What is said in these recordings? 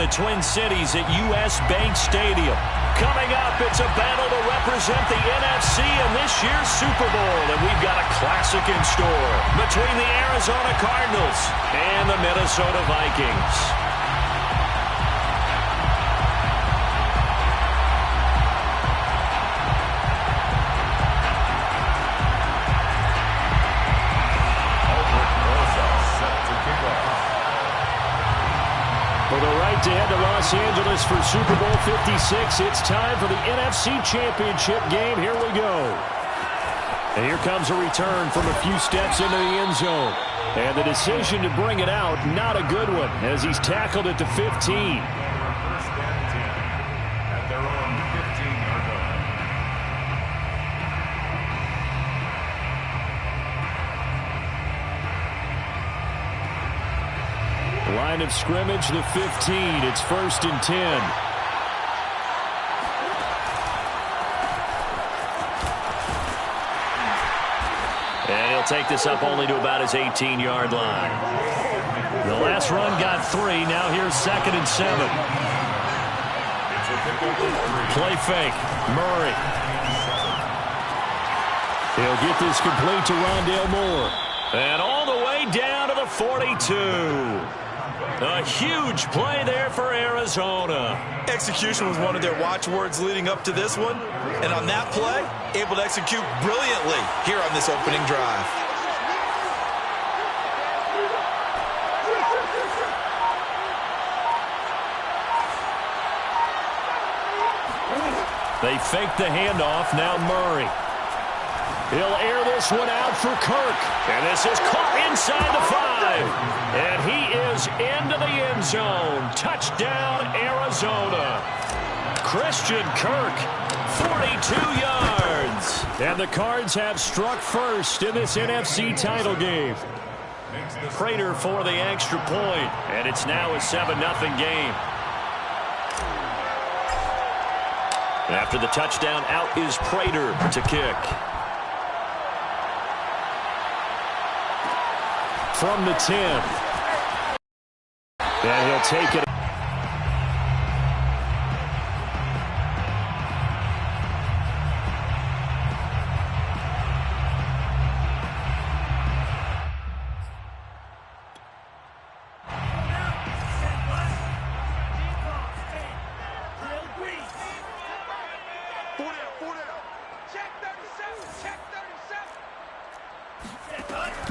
the Twin Cities at U.S. Bank Stadium. Coming up, it's a battle to represent the NFC in this year's Super Bowl. And we've got a classic in store between the Arizona Cardinals and the Minnesota Vikings. For the right to head to Los Angeles for Super Bowl 56, it's time for the NFC Championship game. Here we go. And here comes a return from a few steps into the end zone. And the decision to bring it out, not a good one, as he's tackled at the 15. Line of scrimmage, the 15. It's 1st and 10. And he'll take this up only to about his 18-yard line. The last run got 3. Now here's 2nd and 7. Play fake. Murray. He'll get this complete to Rondale Moore. And all the way down to the 42. A huge play there for Arizona. Execution was one of their watchwords leading up to this one. And on that play, able to execute brilliantly here on this opening drive. They fake the handoff. Now Murray. He'll air this one out for Kirk. And this is caught inside the 5. And he is into the end zone. Touchdown, Arizona. Christian Kirk, 42 yards. And the Cards have struck first in this NFC title game. Prater for the extra point. And it's now a 7-0 game. After the touchdown, out is Prater to kick. From the 10. And he'll take it.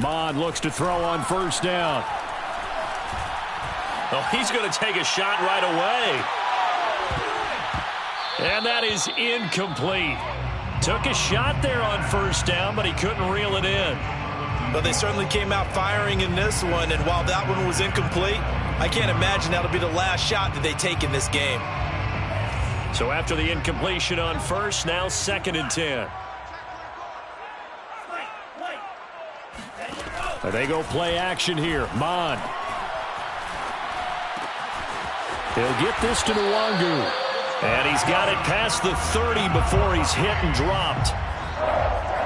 Mond looks to throw on 1st down. Oh, he's going to take a shot right away. And that is incomplete. Took a shot there on 1st down, but he couldn't reel it in. But they certainly came out firing in this one, and while that one was incomplete, I can't imagine that'll be the last shot that they take in this game. So after the incompletion on 1st, now 2nd and 10. They go play action here. Mond. He'll get this to Nwangu. And he's got it past the 30 before he's hit and dropped.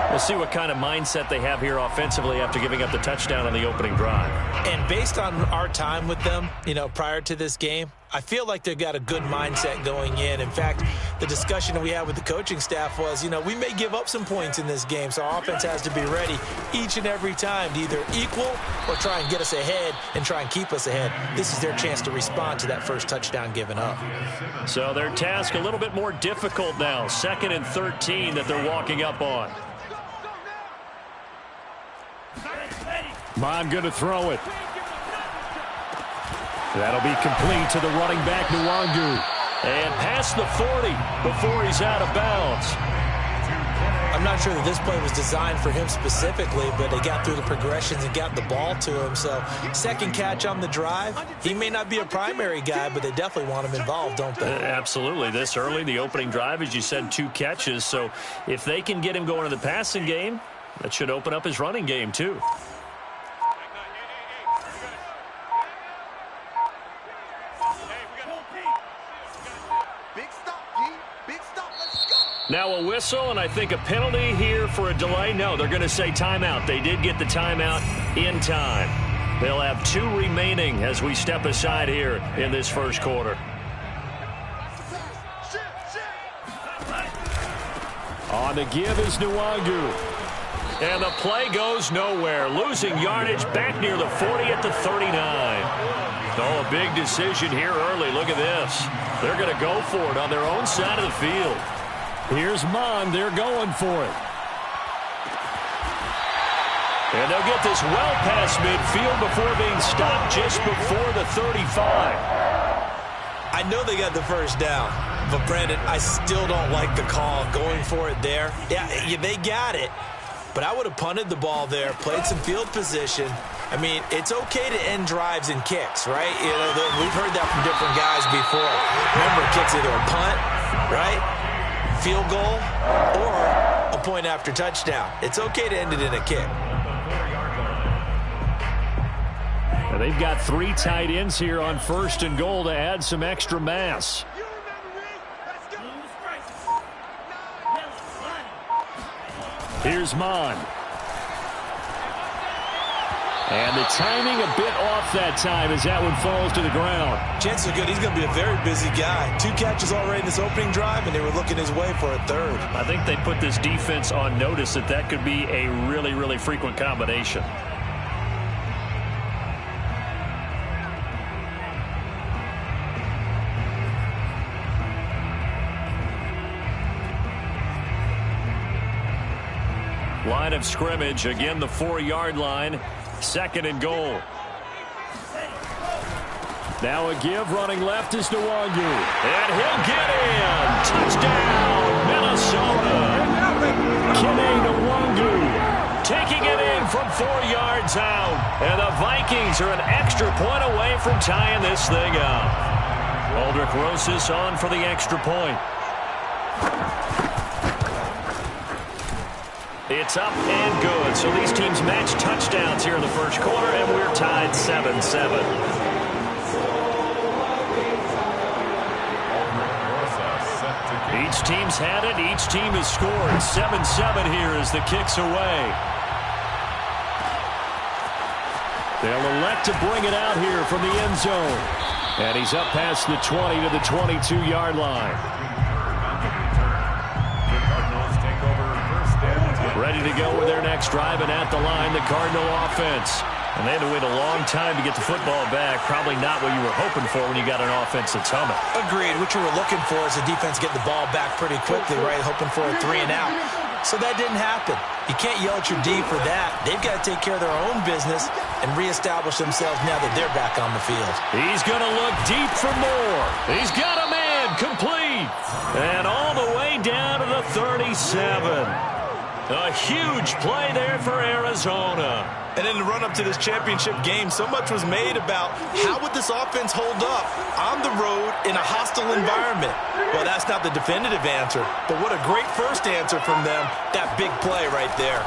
We'll see what kind of mindset they have here offensively after giving up the touchdown on the opening drive. And based on our time with them, prior to this game, I feel like they've got a good mindset going in. In fact, the discussion that we had with the coaching staff was, we may give up some points in this game, so our offense has to be ready each and every time to either equal or try and get us ahead and try and keep us ahead. This is their chance to respond to that first touchdown given up. So their task a little bit more difficult now. 2nd and 13 that they're walking up on. Mond going to throw it. That'll be complete to the running back, Nwangu. And past the 40 before he's out of bounds. I'm not sure that this play was designed for him specifically, but they got through the progressions and got the ball to him. So, second catch on the drive. He may not be a primary guy, but they definitely want him involved, don't they? Absolutely. This early, the opening drive, as you said, 2 catches. So, if they can get him going in the passing game, that should open up his running game, too. Now a whistle, and I think a penalty here for a delay. No, they're going to say timeout. They did get the timeout in time. They'll have 2 remaining as we step aside here in this first quarter. On the give is Nwangu. And the play goes nowhere. Losing yardage back near the 40 at the 39. Oh, a big decision here early. Look at this. They're going to go for it on their own side of the field. Here's Mon. They're going for it. And they'll get this well past midfield before being stopped just before the 35. I know they got the first down, but Brandon, I still don't like the call going for it there. Yeah, they got it, but I would have punted the ball there, played some field position. I mean, it's okay to end drives and kicks, right? You know, we've heard that from different guys before. Remember, kicks either a punt, right, field goal, or a point after touchdown. It's okay to end it in a kick. They've got 3 tight ends here on 1st and goal to add some extra mass. Here's Mon. And the timing a bit off that time as that one falls to the ground. Chances are good he's going to be a very busy guy. 2 catches already in this opening drive, and they were looking his way for a 3rd. I think they put this defense on notice that could be a really, really frequent combination. Line of scrimmage, again the 4-yard line, 2nd and goal. Now a give, running left is Nwangu. And he'll get in. Touchdown, Minnesota. Kene Nwangu taking it in from 4 yards out. And the Vikings are an extra point away from tying this thing up. Aldrich Rosas on for the extra point. It's up and good. So these teams match touchdowns here in the first quarter, and we're tied 7-7. Each team's had it. Each team has scored. 7-7 here as the kick's away. They'll elect to bring it out here from the end zone. And he's up past the 20 to the 22-yard line. Ready to go with their next drive, and at the line, the Cardinal offense. And they had to wait a long time to get the football back. Probably not what you were hoping for when you got an offense that's humming. Agreed. What you were looking for is the defense getting the ball back pretty quickly, right? Hoping for a 3 and out. So that didn't happen. You can't yell at your D for that. They've got to take care of their own business and reestablish themselves now that they're back on the field. He's going to look deep for more. He's got a man complete. And all the way down to the 37. A huge play there for Arizona. And in the run-up to this championship game, so much was made about how would this offense hold up on the road in a hostile environment. Well, that's not the definitive answer, but what a great first answer from them, that big play right there.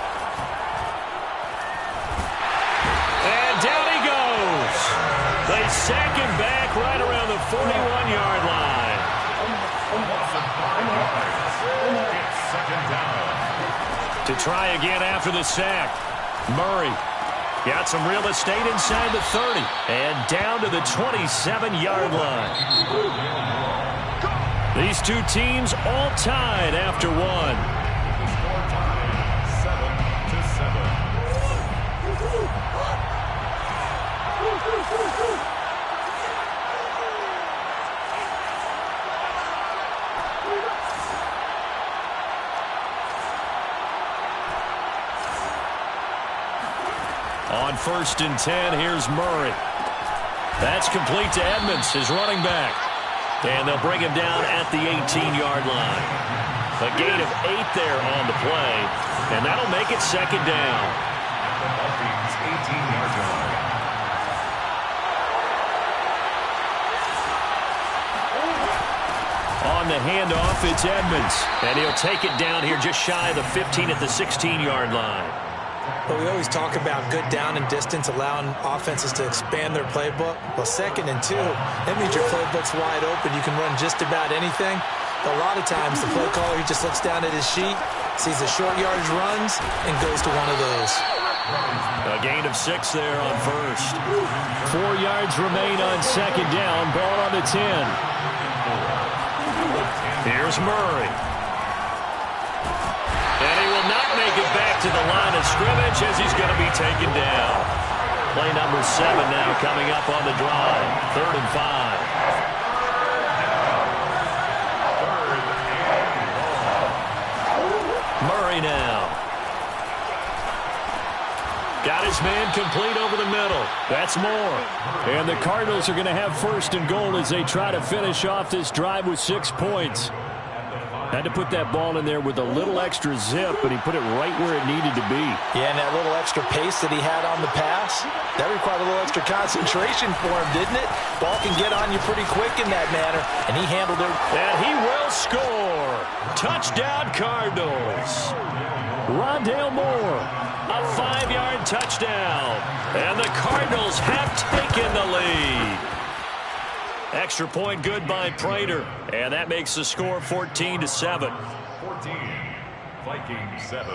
And down he goes. They sack him back right around the 41-yard line. It's 2nd down. To try again after the sack. Murray got some real estate inside the 30 and down to the 27-yard line. These 2 teams all tied after 1. Score time, 7-7. On 1st and 10, here's Murray. That's complete to Edmonds, his running back. And they'll bring him down at the 18-yard line. A gain of 8 there on the play, and that'll make it 2nd down. The Vikings 18-yard line. On the handoff, it's Edmonds, and he'll take it down here just shy of the 15 at the 16-yard line. Well, we always talk about good down and distance, allowing offenses to expand their playbook. Well, 2nd and 2, that means your playbook's wide open. You can run just about anything. But a lot of times, the play caller, he just looks down at his sheet, sees the short yardage runs, and goes to one of those. A gain of 6 there on first. 4 yards remain on second down. Ball on the 10. Here's Murray. And he will not make it back to the line of scrimmage as he's going to be taken down. Play number 7 now coming up on the drive. 3rd and 5. Murray now. Got his man complete over the middle. That's more. And the Cardinals are going to have 1st and goal as they try to finish off this drive with 6 points. Had to put that ball in there with a little extra zip, but he put it right where it needed to be. Yeah, and that little extra pace that he had on the pass, that required a little extra concentration for him, didn't it? Ball can get on you pretty quick in that manner, and he handled it. And he will score. Touchdown, Cardinals. Rondale Moore, a 5-yard touchdown. And the Cardinals have taken the lead. Extra point good by Prater. And that makes the score 14-7. 14, Vikings 7.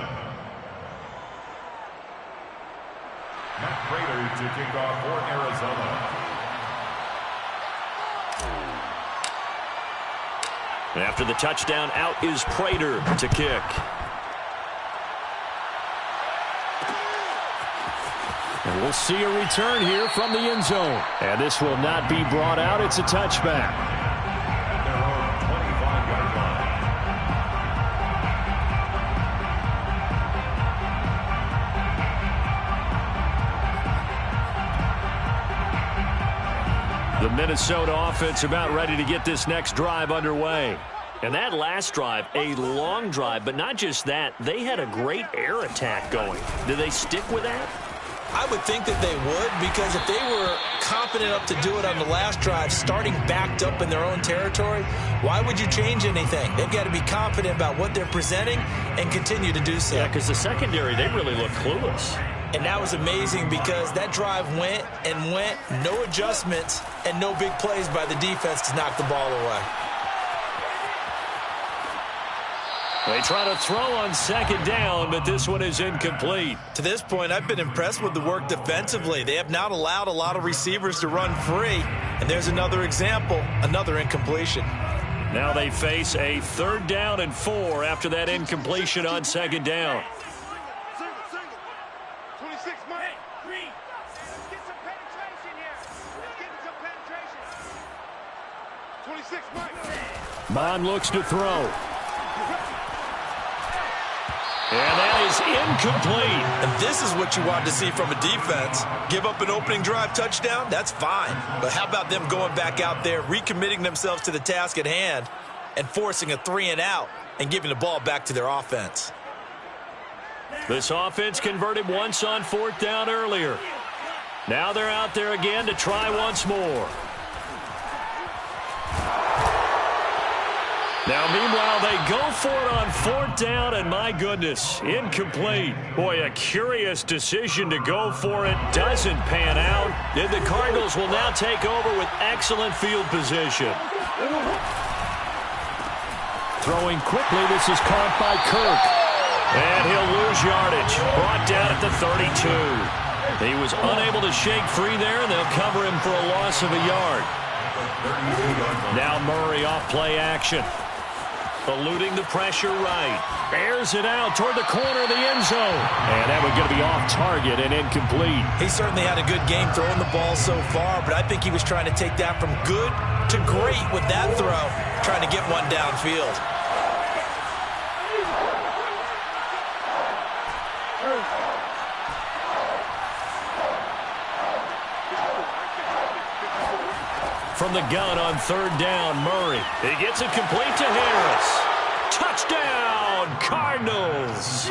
Matt Prater to kick off for Arizona. After the touchdown, out is Prater to kick. And we'll see a return here from the end zone. And this will not be brought out. It's a touchback. At their own 25-yard line. The Minnesota offense about ready to get this next drive underway. And that last drive, a long drive, but not just that. They had a great air attack going. Do they stick with that? I would think that they would, because if they were confident enough to do it on the last drive, starting backed up in their own territory, why would you change anything? They've got to be confident about what they're presenting and continue to do so. Yeah, because the secondary, they really look clueless. And that was amazing because that drive went and went, no adjustments, and no big plays by the defense to knock the ball away. They try to throw on second down, but this one is incomplete. To this point, I've been impressed with the work defensively. They have not allowed a lot of receivers to run free. And there's another example, another incompletion. Now they face a 3rd down and 4 after that incompletion on second down. 26, Mike. Let's get some penetration here. Let's get some penetration. 26, Mike. Bond looks to throw. And that is incomplete. And this is what you want to see from a defense. Give up an opening drive touchdown, that's fine. But how about them going back out there, recommitting themselves to the task at hand, and forcing a 3-and-out and giving the ball back to their offense? This offense converted once on 4th down earlier. Now they're out there again to try once more. Now, meanwhile, they go for it on 4th down, and my goodness, incomplete. Boy, a curious decision to go for it. Doesn't pan out. And the Cardinals will now take over with excellent field position. Throwing quickly, this is caught by Kirk. And he'll lose yardage. Brought down at the 32. He was unable to shake free there, and they'll cover him for a loss of a yard. Now Murray off play action. Eluding the pressure right. Airs it out toward the corner of the end zone. And that was going to be off target and incomplete. He certainly had a good game throwing the ball so far, but I think he was trying to take that from good to great with that throw, trying to get one downfield. From the gun on 3rd down, Murray. He gets it complete to Harris. Touchdown, Cardinals.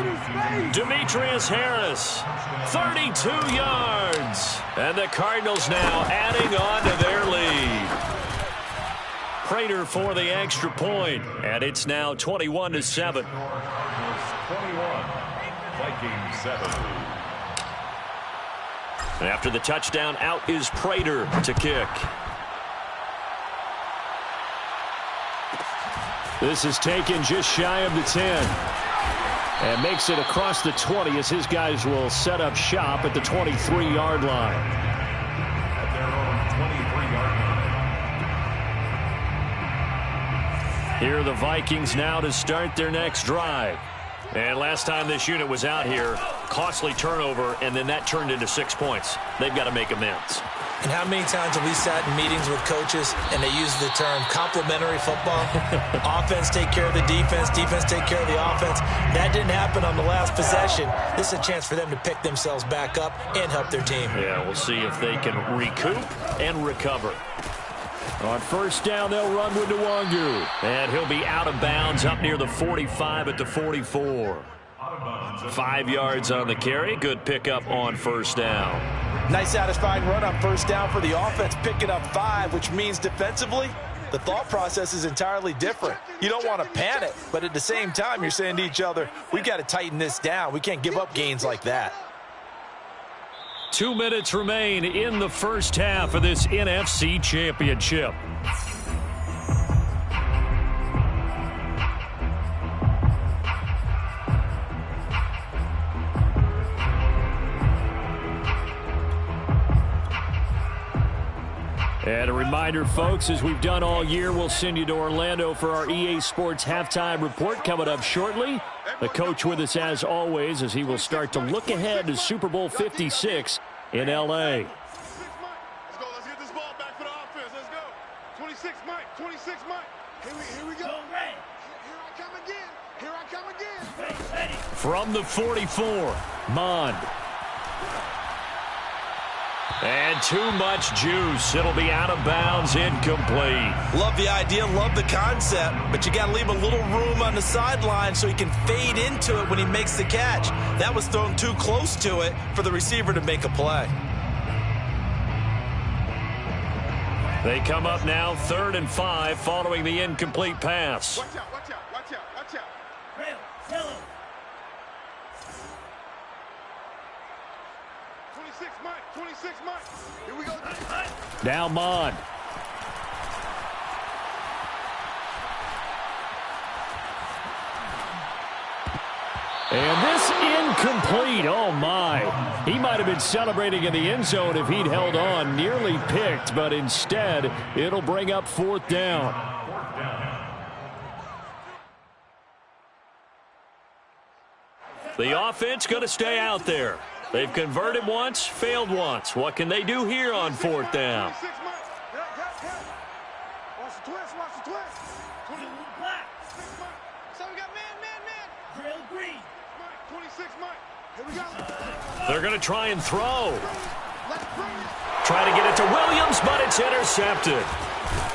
Demetrius Harris, 32 yards. And the Cardinals now adding on to their lead. Prater for the extra point, and it's now 21-7. 21, Vikings 7. And after the touchdown, out is Prater to kick. This is taken just shy of the 10. And makes it across the 20 as his guys will set up shop at the 23-yard line. At their own 23-yard line. Here are the Vikings now to start their next drive. And last time this unit was out here, costly turnover, and then that turned into 6 points. They've got to make amends. And how many times have we sat in meetings with coaches and they use the term complementary football? Offense take care of the defense, defense take care of the offense. That didn't happen on the last possession. This is a chance for them to pick themselves back up and help their team. Yeah, we'll see if they can recoup and recover. On first down, they'll run with Nwangu. And he'll be out of bounds up near the 45 at the 44. 5 yards on the carry. Good pickup on first down. Nice satisfying run on first down for the offense, picking up 5, which means defensively, the thought process is entirely different. You don't want to panic, but at the same time, you're saying to each other, we've got to tighten this down. We can't give up gains like that. 2 minutes remain in the first half of this NFC Championship. And a reminder, folks, as we've done all year, we'll send you to Orlando for our EA Sports halftime report coming up shortly. The coach with us as always as he will start to look ahead to Super Bowl 56 in L.A. Let's go. Let's get this ball back for the offense. Let's go. 26 Mike. 26 Mike. Here we go. Here I come again. Here I come again. From the 44, Mond. And too much juice. It'll be out of bounds, incomplete. Love the idea, love the concept, but you got to leave a little room on the sideline so he can fade into it when he makes the catch. That was thrown too close to it for the receiver to make a play. They come up now 3rd and 5 following the incomplete pass. Watch out, watch out, watch out, watch out. Rail, yellow. 26 Mike, 26 Mike. Here we go. Now Mond. And this incomplete. Oh, my. He might have been celebrating in the end zone if he'd held on. Nearly picked, but instead, it'll bring up 4th down. The offense going to stay out there. They've converted once, failed once. What can they do here on 4th down? Watch the twist, watch the twist. 20 black. 6 Mike. So we got man. Drill green. Mike, 26 Mike. Here we go. They're going to try and throw. Try to get it to Williams, but it's intercepted.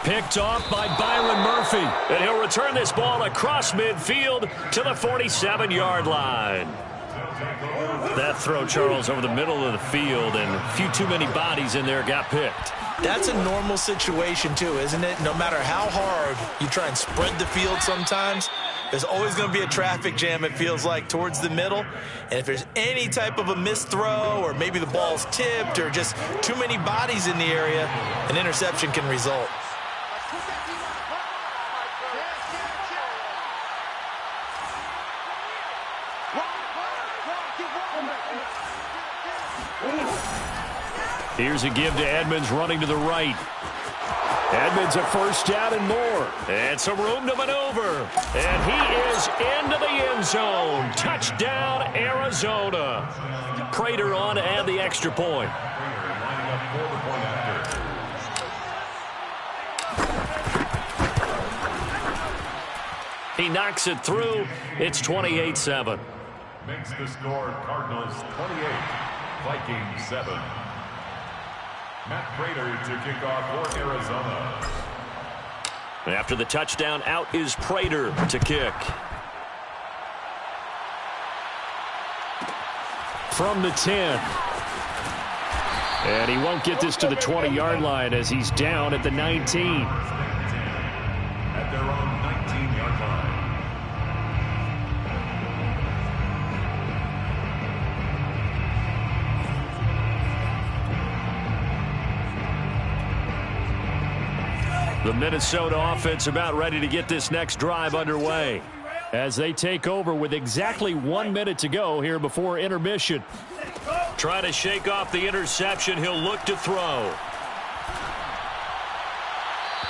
Picked off by Byron Murphy. And he'll return this ball across midfield to the 47-yard line. That throw, Charles, over the middle of the field, and a few too many bodies in there got picked. That's a normal situation, too, isn't it? No matter how hard you try and spread the field sometimes, there's always going to be a traffic jam, it feels like, towards the middle. And if there's any type of a missed throw or maybe the ball's tipped or just too many bodies in the area, an interception can result. Here's a give to Edmonds running to the right. Edmonds a first down and more. And some room to maneuver. And he is into the end zone. Touchdown, Arizona. Prater on to add the extra point. He knocks it through. It's 28-7. Makes the score Cardinals 28, Vikings 7. Matt Prater to kick off for Arizona. After the touchdown, out is Prater to kick. From the 10. And he won't get this to the 20-yard line as he's down at the 19. At their own 19-yard line. The Minnesota offense about ready to get this next drive underway. as they take over with exactly 1 minute to go here before intermission. Trying to shake off the interception. He'll look to throw.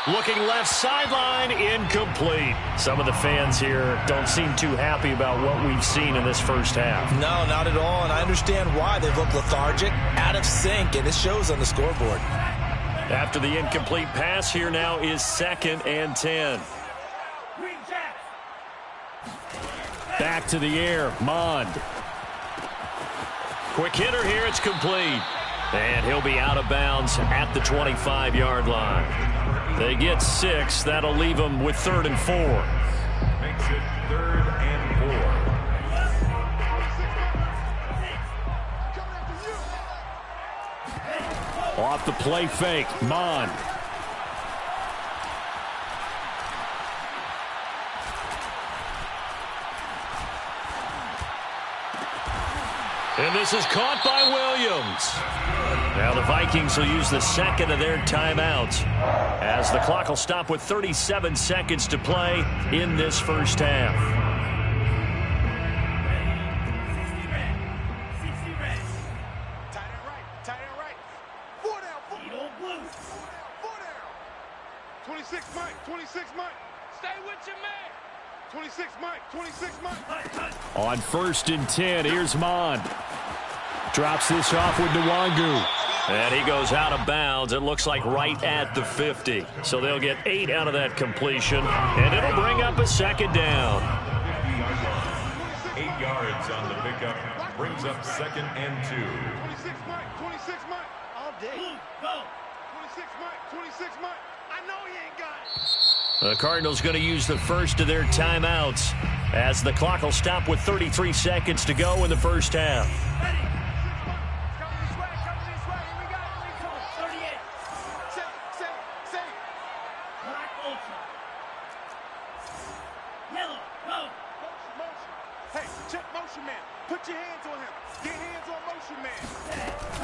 Looking left sideline, incomplete. Some of the fans here don't seem too happy about what we've seen in this first half. No, not at all, and I understand why. They've looked lethargic, out of sync, and it shows on the scoreboard. After the incomplete pass, here now is 2nd and 10. Back to the air, Mond. Quick hitter here, it's complete. And he'll be out of bounds at the 25-yard line. They get 6. That'll leave them with 3rd and 4. Makes it 3rd and 4. Off the play fake, Mond. And this is caught by Williams. Now the Vikings will use the 2nd of their timeouts as the clock will stop with 37 seconds to play in this first half. Tight end right. 4 down. 4 down. 26 Mike. 26 Mike. Stay with your man. 26 Mike. 26 Mike. On 1st and 10, here's Mond. Drops this off with Nwangu. And he goes out of bounds. It looks like right at the 50. So they'll get 8 out of that completion. And it'll bring up a 2nd down. 8 yards on the pickup. Brings up 2nd and 2. 26 Mike. 26 Mike. All day. Go. 26 Mike. 26 Mike. I know he ain't got it. The Cardinals going to use the first of their timeouts as the clock will stop with 33 seconds to go in the first half.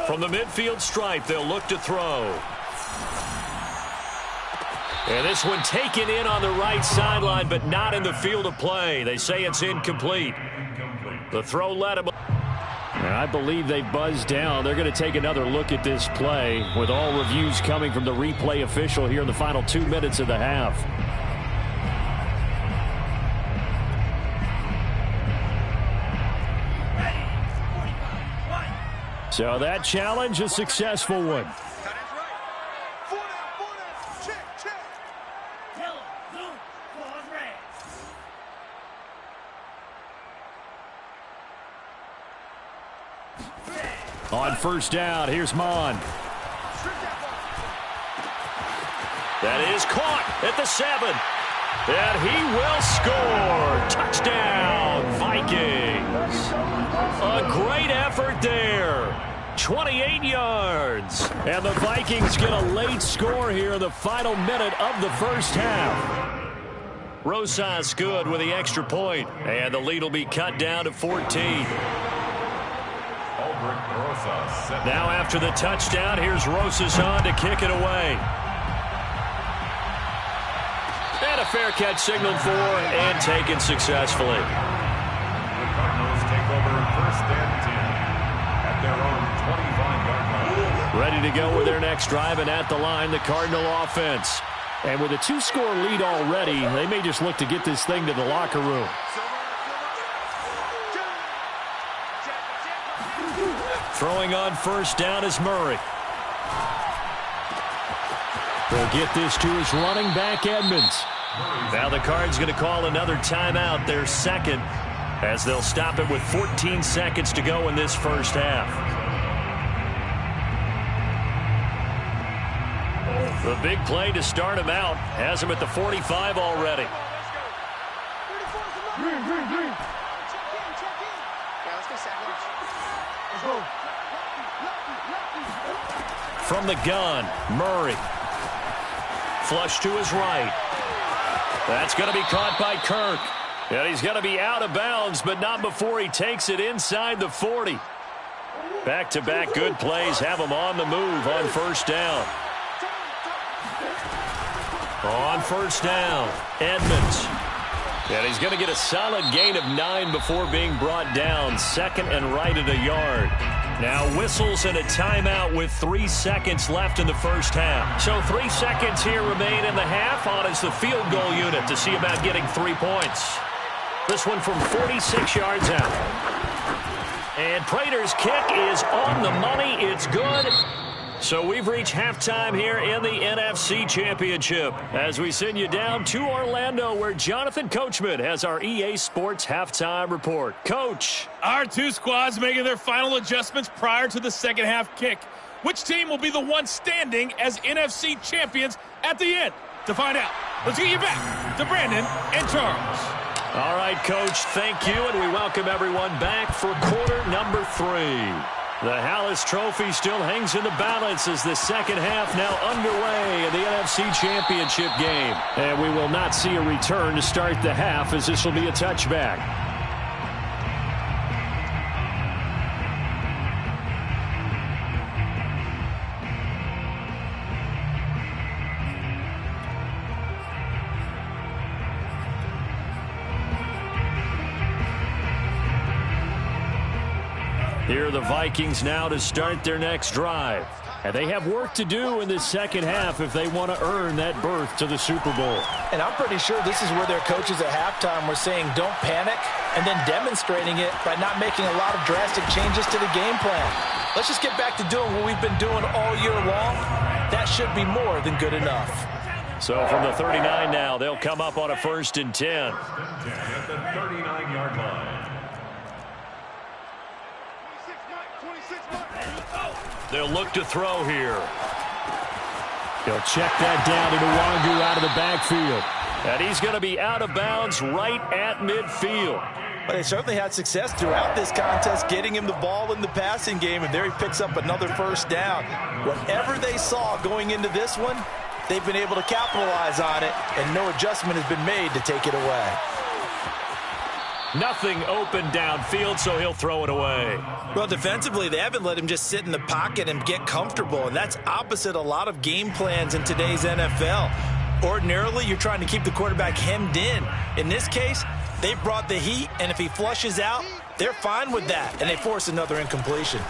From the midfield stripe, they'll look to throw. And this one taken in on the right sideline, but not in the field of play. They say it's incomplete. The throw led him. And I believe they buzzed down. They're going to take another look at this play with all reviews coming from the replay official here in the final 2 minutes of the half. So that challenge, a successful one. On 1st down, here's Mond. That is caught at the 7. And he will score. Touchdown, Vikings. A great effort there. 28 yards. And the Vikings get a late score here in the final minute of the first half. Rosas good with the extra point. And the lead will be cut down to 14. Now after the touchdown, here's Rosas on to kick it away. And a fair catch signaled for and taken successfully. The Cardinals take over 1st and 10 at their own 25-yard line. Ready to go with their next drive, and at the line, the Cardinal offense. And with a 2-score lead already, they may just look to get this thing to the locker room. Throwing on 1st down is Murray. They'll get this to his running back, Edmonds. Now the Cards going to call another timeout, their 2nd, as they'll stop it with 14 seconds to go in this first half. The big play to start him out has him at the 45 already. From the gun, Murray. Flush to his right. That's going to be caught by Kirk. And he's going to be out of bounds, but not before he takes it inside the 40. Back-to-back good plays have him on the move on 1st down. On 1st down, Edmonds. And he's going to get a solid gain of 9 before being brought down. Second and right at a yard. Now whistles and a timeout with 3 seconds left in the first half. So 3 seconds here remain in the half on as the field goal unit to see about getting 3 points. This one from 46 yards out. And Prater's kick is on the money. It's good. So we've reached halftime here in the NFC Championship as we send you down to Orlando where Jonathan Coachman has our EA Sports Halftime Report. Coach. Our two squads making their final adjustments prior to the second half kick. Which team will be the one standing as NFC champions at the end? To find out, let's get you back to Brandon and Charles. All right, Coach, thank you, and we welcome everyone back for quarter number 3. The Hallis Trophy still hangs in the balance as the second half now underway in the NFC Championship game. And we will not see a return to start the half as this will be a touchback. Here are the Vikings now to start their next drive. And they have work to do in this second half if they want to earn that berth to the Super Bowl. And I'm pretty sure this is where their coaches at halftime were saying don't panic and then demonstrating it by not making a lot of drastic changes to the game plan. Let's just get back to doing what we've been doing all year long. That should be more than good enough. So from the 39 now, they'll come up on a 1st and 10. At the 39-yard line. They'll look to throw here. He'll check that down to Nwangu out of the backfield. And he's going to be out of bounds right at midfield. But they certainly had success throughout this contest getting him the ball in the passing game, and there he picks up another first down. Whatever they saw going into this one, they've been able to capitalize on it, and no adjustment has been made to take it away. Nothing open downfield, so he'll throw it away. Well, defensively, they haven't let him just sit in the pocket and get comfortable, and that's opposite a lot of game plans in today's NFL. Ordinarily, you're trying to keep the quarterback hemmed in. In this case, they brought the heat, and if he flushes out, they're fine with that, and they force another incompletion.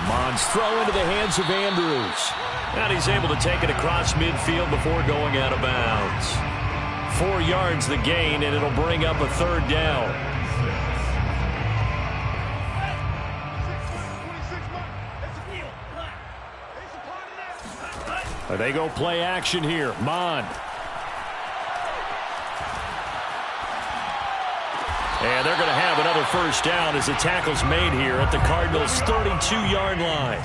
Mons throw into the hands of Andrews. And he's able to take it across midfield before going out of bounds. 4 yards the gain, and it'll bring up a 3rd down. They go play action here. Mond. And they're going to have another first down as the tackle's made here at the Cardinals' 32-yard line.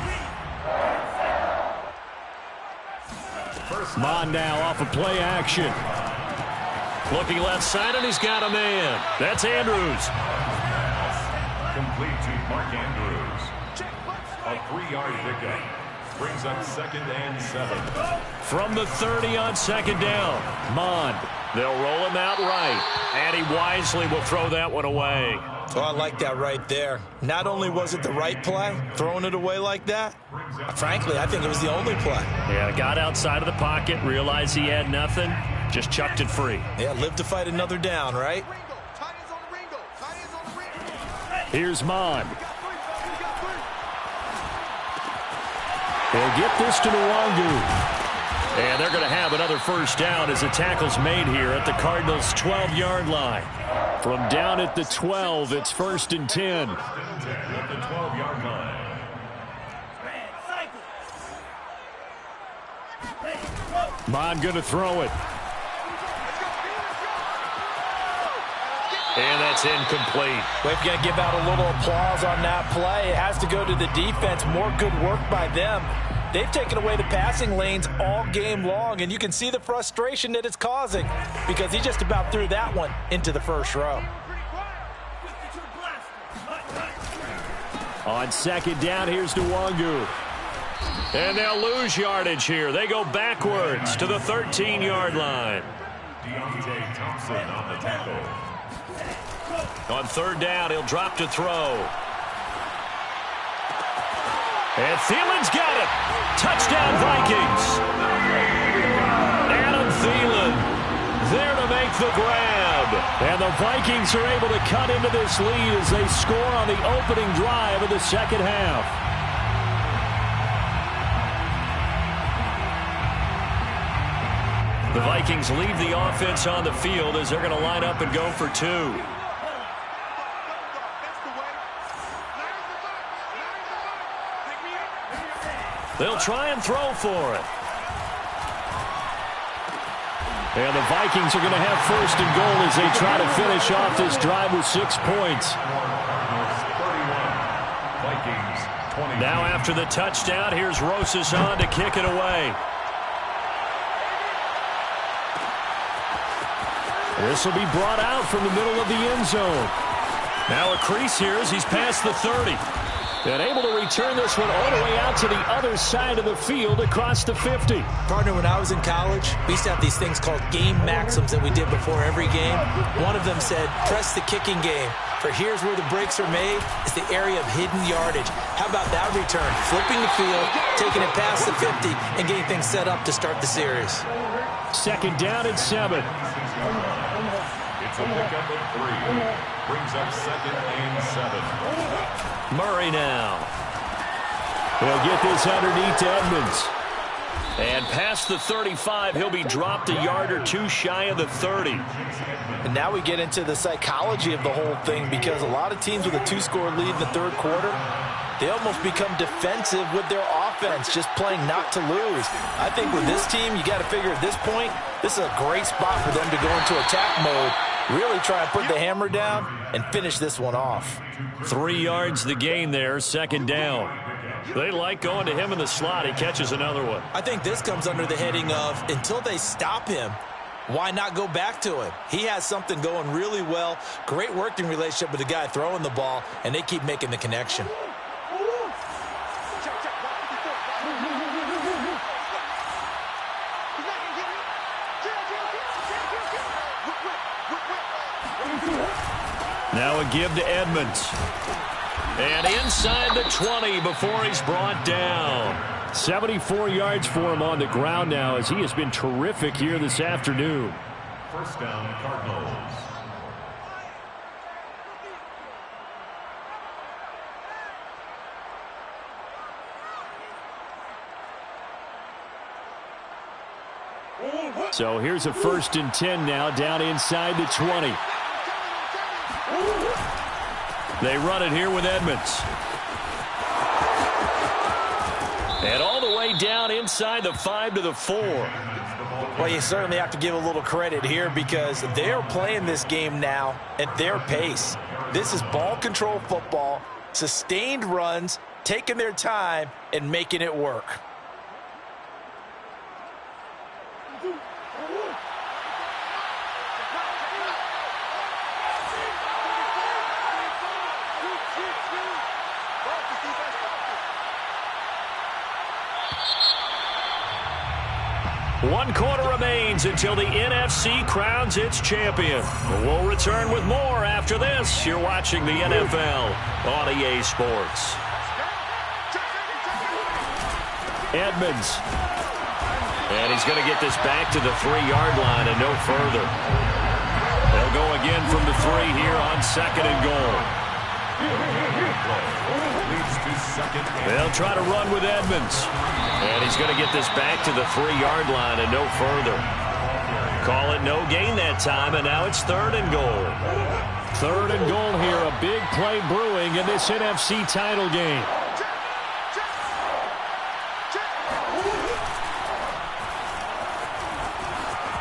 Mond now off of play action. Looking left side, and he's got a man. That's Andrews. Complete to Mark Andrews. A 3-yard pickup. Brings up 2nd and 7. From the 30 on 2nd down. Mond. They'll roll him out right. And he wisely will throw that one away. Oh, I like that right there. Not only was it the right play, throwing it away like that, frankly, I think it was the only play. Yeah, got outside of the pocket, realized he had nothing, just chucked it free. Yeah, live to fight another down, right? Here's Mond. They'll get this to Nwangu. And they're going to have another first down as the tackle's made here at the Cardinals' 12-yard line. From down at the 12, it's 1st and 10. At the 12-yard line. Mond going to throw it. And that's incomplete. We've got to give out a little applause on that play. It has to go to the defense. More good work by them. They've taken away the passing lanes all game long, and you can see the frustration that it's causing because he just about threw that one into the first row. On 2nd down, here's Nwangu. And they'll lose yardage here. They go backwards to the 13-yard line. Deontay Thompson on the tackle. On 3rd down, he'll drop to throw. And Thielen's got it. Touchdown, Vikings. Adam Thielen there to the grab. And the Vikings are able to cut into this lead as they score on the opening drive of the second half. The Vikings leave the offense on the field as they're going to line up and go for two. They'll try and throw for it. And the Vikings are going to have first and goal as they try to finish off this drive with 6 points. Now after the touchdown, here's Rosas on to kick it away. This will be brought out from the middle of the end zone. Now a crease here as he's past the 30. And able to return this one all the way out to the other side of the field across the 50. Partner, when I was in college, we used to have these things called game maxims that we did before every game. One of them said, press the kicking game. For here's where the breaks are made. It's the area of hidden yardage. How about that return? Flipping the field, taking it past the 50, and getting things set up to start the series. Second down and 7. It's a pickup of 3. Brings up second and 7. Murray now. He'll get this underneath to Edmonds. And past the 35, he'll be dropped a yard or two shy of the 30. And now we get into the psychology of the whole thing, because a lot of teams with a 2-score lead in the third quarter, they almost become defensive with their offense, just playing not to lose. I think with this team, you got to figure at this point, this is a great spot for them to go into attack mode, really try and put the hammer down and finish this one off. 3 yards the gain there, second down. They like going to him in the slot. He catches another one. I think this comes under the heading of, until they stop him, why not go back to him? He has something going really well. Great working relationship with the guy throwing the ball, and they keep making the connection. Now a give to Edmonds. And inside the 20 before he's brought down. 74 yards for him on the ground now, as he has been terrific here this afternoon. First down, Cardinals. So here's a 1st and 10 now, down inside the 20. They run it here with Edmonds. And all the way down inside the 5 to the 4. Well, you certainly have to give a little credit here, because they're playing this game now at their pace. This is ball control football, sustained runs, taking their time and making it work. One quarter remains until the NFC crowns its champion. We'll return with more after this. You're watching the NFL on EA Sports. Edmonds. And he's going to get this back to the 3-yard line and no further. They'll go again from the 3 here on second and goal. They'll try to run with Edmonds. And he's going to get this back to the 3-yard line and no further. Call it no gain that time, and now it's 3rd and goal. 3rd and goal here, a big play brewing in this NFC title game.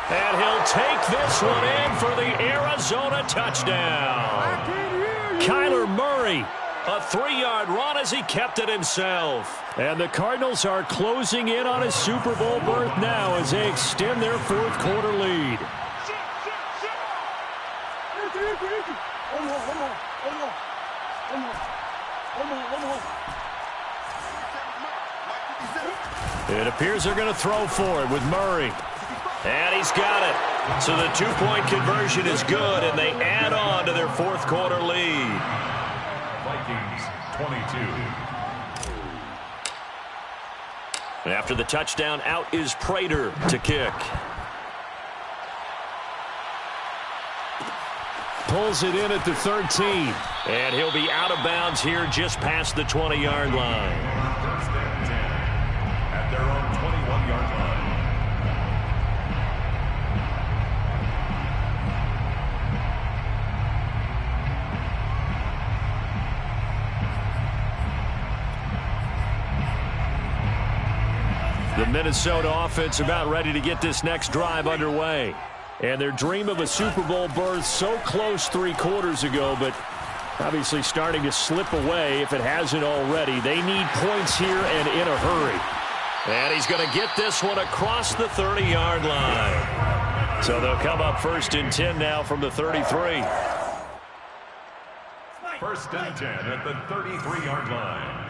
And he'll take this one in for the Arizona touchdown. Kyler Murray, a 3-yard run as he kept it himself. And the Cardinals are closing in on a Super Bowl berth now as they extend their 4th quarter lead. It appears they're going to throw for it with Murray. And he's got it. So the 2-point conversion is good, and they add on to their 4th quarter lead. Vikings 22. After the touchdown, out is Prater to kick. pulls it in at the 13. And he'll be out of bounds here just past the 20-yard line. First and 10 at their own 21-yard line. The Minnesota offense about ready to get this next drive underway. And their dream of a Super Bowl berth so close 3 quarters ago, but obviously starting to slip away if it hasn't already. They need points here and in a hurry. And he's going to get this one across the 30-yard line. So they'll come up first and 10 now from the 33. First and 10 at the 33-yard line.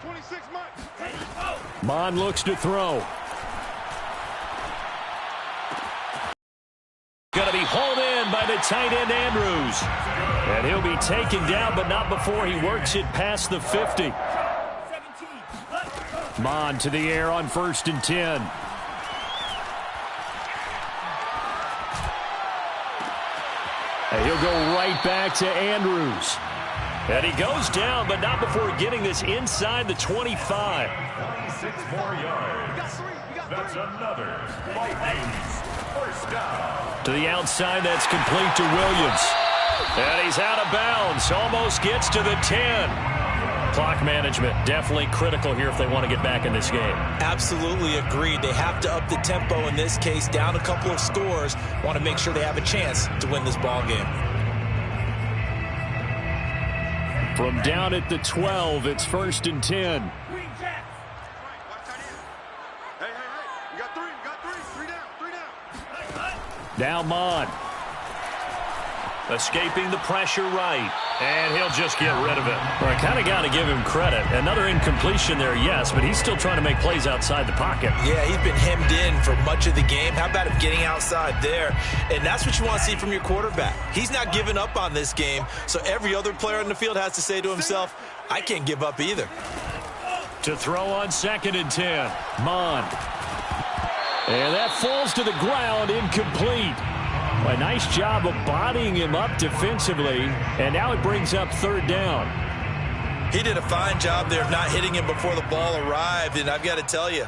26 Mike. Mond looks to throw. Going to be hauled in by the tight end Andrews. And he'll be taken down, but not before he works it past the 50. Mond to the air on first and 10. And he'll go right back to Andrews. And he goes down, but not before getting this inside the 25. 6 more yards. That's another Vikings first down. To the outside, that's complete to Williams. And he's out of bounds. Almost gets to the 10. Clock management definitely critical here if they want to get back in this game. Absolutely agreed. They have to up the tempo in this case, down a couple of scores. Want to make sure they have a chance to win this ball game. From down at the 12, it's first and 10. Hey. You got three. 3 down. Now Mond. Escaping the pressure right. And he'll just get rid of it. Well, I kind of got to give him credit. Another incompletion there, yes, but he's still trying to make plays outside the pocket. Yeah, he's been hemmed in for much of the game. How about him getting outside there? And that's what you want to see from your quarterback. He's not giving up on this game, so every other player in the field has to say to himself, I can't give up either. To throw on second and 10, Mond. And that falls to the ground, incomplete. A nice job of bodying him up defensively, and now it brings up third down. He did a fine job there of not hitting him before the ball arrived, and I've got to tell you,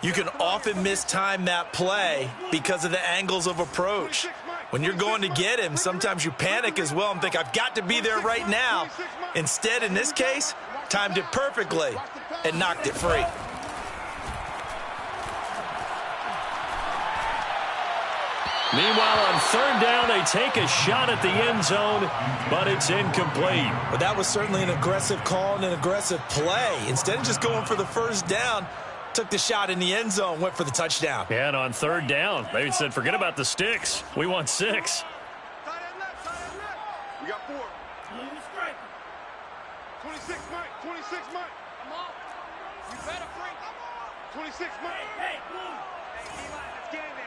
you can often mistime that play because of the angles of approach. When you're going to get him, sometimes you panic as well and think, I've got to be there right now. Instead, in this case, timed it perfectly and knocked it free. Meanwhile, on third down, they take a shot at the end zone, but it's incomplete. But that was certainly an aggressive call and an aggressive play. Instead of just going for the first down, took the shot in the end zone, went for the touchdown. And on third down, they said, forget about the sticks. We want 6. Side end left. We got 4. 26 Mike. I'm off. You better free. 26 Mike. Hey, Eli, let's get in there.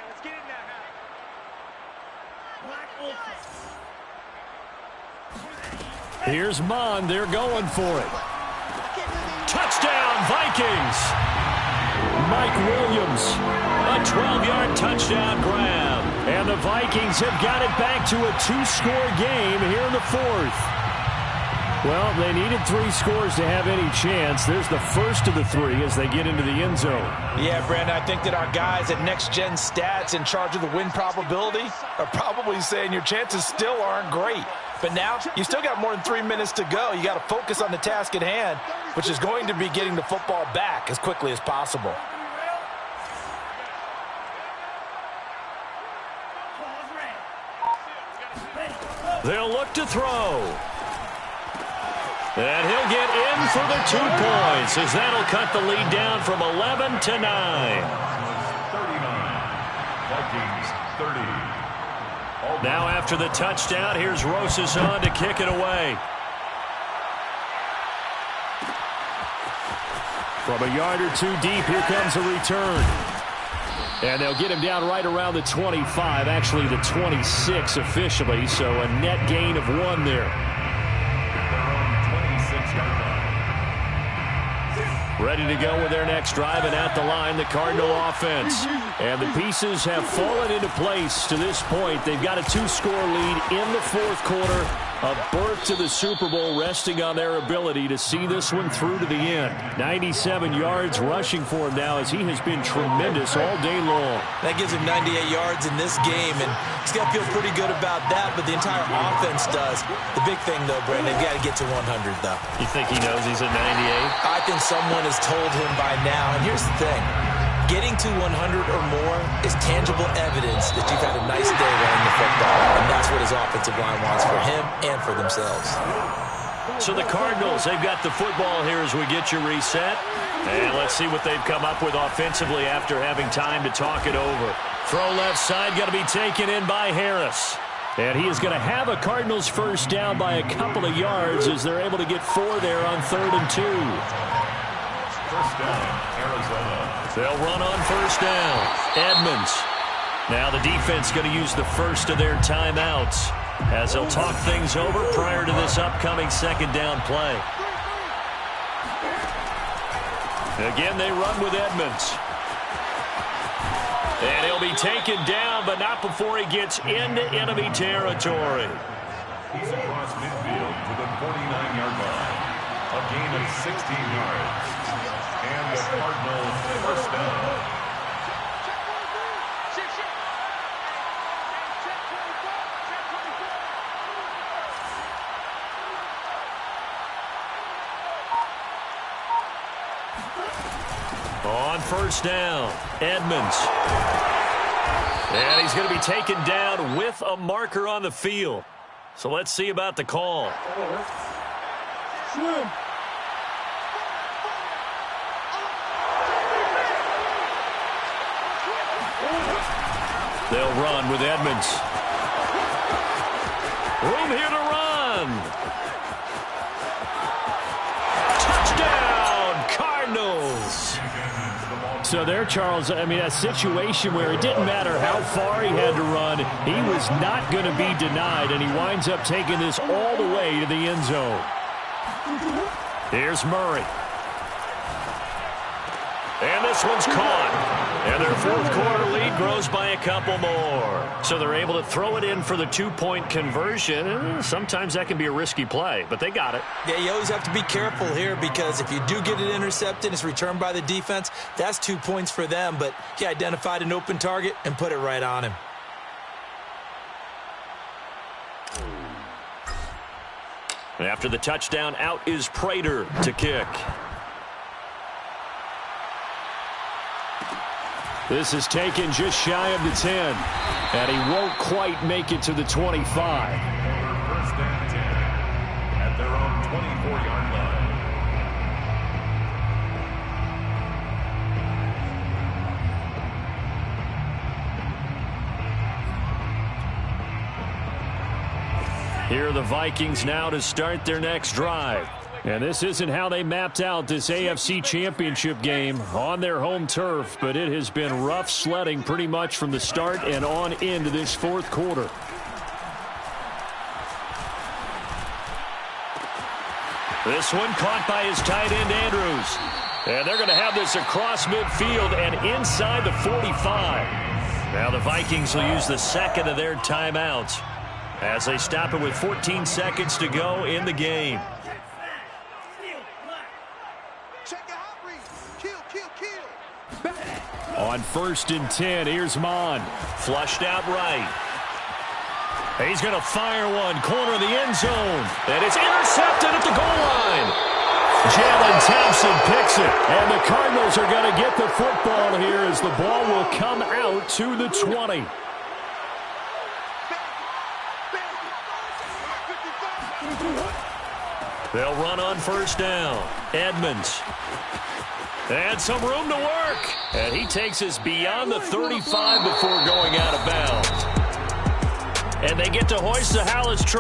Here's Mond. They're going for it. Touchdown, Vikings. Mike Williams. A 12-yard touchdown grab. And the Vikings have got it back to a 2-score game here in the 4th. Well, they needed 3 scores to have any chance. There's the first of the 3 as they get into the end zone. Yeah, Brandon, I think that our guys at Next Gen Stats in charge of the win probability are probably saying your chances still aren't great. But now you still got more than 3 minutes to go. You got to focus on the task at hand, which is going to be getting the football back as quickly as possible. They'll look to throw. And he'll get in for the 2 points as that'll cut the lead down from 11 to 9. 39. Vikings 30. Now after the touchdown, here's Rosas on to kick it away. From a yard or 2 deep, here comes a return. And they'll get him down right around the 25, actually the 26 officially, so a net gain of 1 there. Ready to go with their next drive, and at the line, the Cardinal offense. And the pieces have fallen into place to this point. They've got a 2-score lead in the fourth quarter. A berth to the Super Bowl resting on their ability to see this one through to the end. 97 yards rushing for him now as he has been tremendous all day long. That gives him 98 yards in this game, and he's got to feel pretty good about that, but the entire offense does. The big thing, though, Brandon, they've got to get to 100, though. You think he knows he's at 98? I think someone has told him by now, and here's the thing. Getting to 100 or more is tangible evidence that you've had a nice day running the football, and that's what his offensive line wants for him and for themselves. So the Cardinals, they've got the football here as we get you reset. And let's see what they've come up with offensively after having time to talk it over. Throw left side, going to be taken in by Harris. And he is going to have a Cardinals first down by a couple of yards as they're able to get 4 there on 3rd and 2. First down, Arizona. They'll run on first down. Edmonds. Now the defense going to use the first of their timeouts as they'll talk things over prior to this upcoming second down play. Again, they run with Edmonds. And he'll be taken down, but not before he gets into enemy territory. He's across midfield to the 49-yard line. A gain of 16 yards. And the Cardinals first down. On first down, Edmonds. And he's going to be taken down with a marker on the field. So let's see about the call. They'll run with Edmonds. Room here to run. Touchdown, Cardinals. So there, Charles, I mean, a situation where it didn't matter how far he had to run, he was not going to be denied, and he winds up taking this all the way to the end zone. Here's Murray. And this one's caught. And their fourth quarter lead grows by a couple more. So they're able to throw it in for the 2-point conversion. Sometimes that can be a risky play, but they got it. Yeah, you always have to be careful here because if you do get it intercepted, it's returned by the defense, that's 2 points for them. But he identified an open target and put it right on him. After the touchdown, out is Prater to kick. This is taken just shy of the 10, and he won't quite make it to the 25. First and 10 at their own 24-yard line. Here are the Vikings now to start their next drive. And this isn't how they mapped out this AFC Championship game on their home turf, but it has been rough sledding pretty much from the start and on into this fourth quarter. This one caught by his tight end, Andrews. And they're going to have this across midfield and inside the 45. Now the Vikings will use the second of their timeouts as they stop it with 14 seconds to go in the game. On first and 10, here's Mond. Flushed out right. He's going to fire one, corner of the end zone. And it's intercepted at the goal line. Jalen Thompson picks it. And the Cardinals are going to get the football here as the ball will come out to the 20. They'll run on first down. Edmonds. And some room to work. And he takes us beyond the 35 before going out of bounds. And they get to hoist the Hallis trophy.